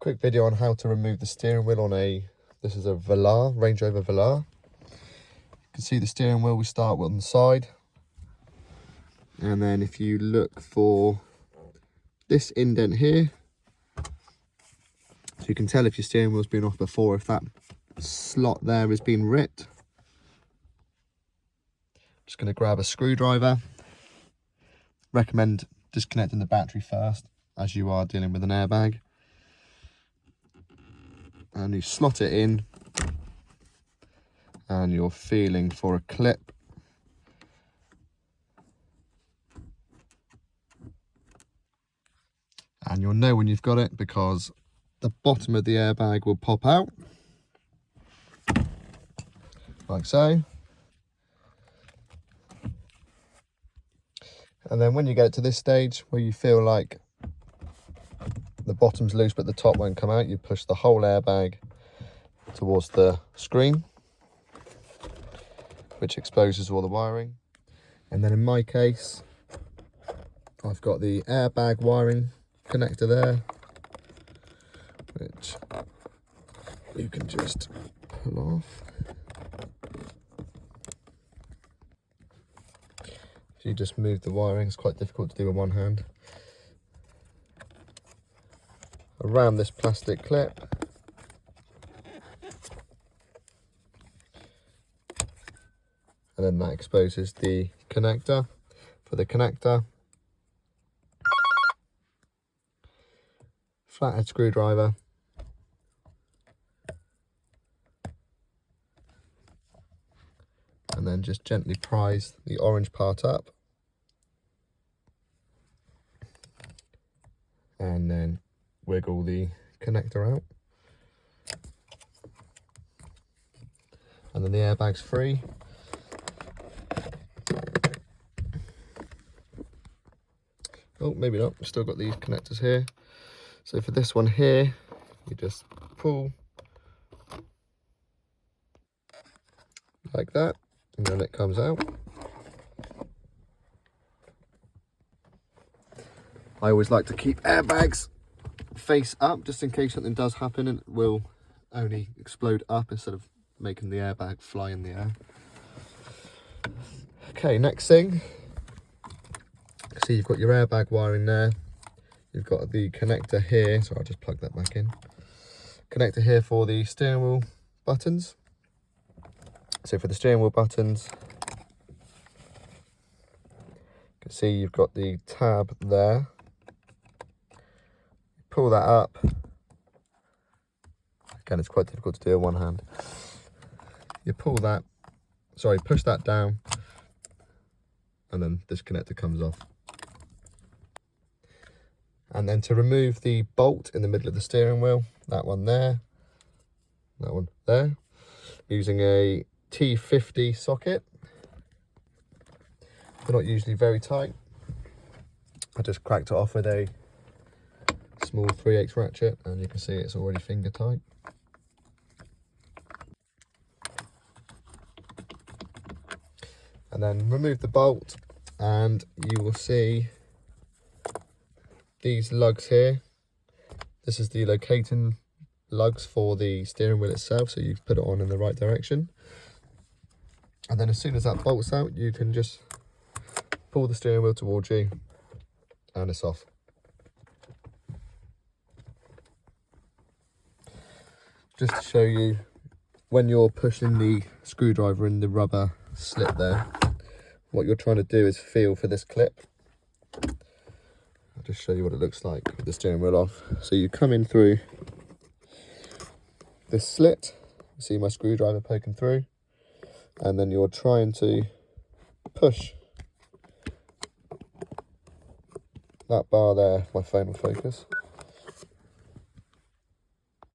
Quick video on how to remove the steering wheel on this is a Velar, Range Rover Velar. You can see the steering wheel, we start on the side. And then if you look for this indent here, so you can tell if your steering wheel's been off before, if that slot there has been ripped. Just going to grab a screwdriver. Recommend disconnecting the battery first, as you are dealing with an airbag. And you slot it in, and you're feeling for a clip. And you'll know when you've got it because the bottom of the airbag will pop out, like so. And then when you get it to this stage where you feel like the bottom's loose but the top won't come out, you push the whole airbag towards the screen, which exposes all the wiring. And then in my case, I've got the airbag wiring connector there, which you can just pull off. If you just move the wiring, it's quite difficult to do with one hand. Around this plastic clip, and then that exposes the connector. For the connector, flathead screwdriver, and then just gently prise the orange part up, and then wiggle the connector out, and then the airbag's free. Oh, maybe not, we've still got these connectors here. So for this one here, you just pull like that, and then it comes out. I always like to keep airbags face up, just in case something does happen, and it will only explode up instead of making the airbag fly in the air. Okay, next thing, see you've got your airbag wiring there, you've got the connector here, so I'll just plug that back in. Connector here for the steering wheel buttons. So for the steering wheel buttons, you can see you've got the tab there. Pull that up. Again, it's quite difficult to do with one hand. You pull that, sorry, push that down, and then this connector comes off. And then to remove the bolt in the middle of the steering wheel, that one there, that one there, using a T50 socket. They're not usually very tight. I just cracked it off with a small 3/8 ratchet, and you can see it's already finger tight. And then remove the bolt, and you will see these lugs here. This is the locating lugs for the steering wheel itself, so you put it on in the right direction. And then as soon as that bolt's out, you can just pull the steering wheel towards you, and it's off. Just to show you, when you're pushing the screwdriver in the rubber slit there, what you're trying to do is feel for this clip. I'll just show you what it looks like with the steering wheel off. So you come in through this slit, you see my screwdriver poking through, and then you're trying to push that bar there. My phone will focus.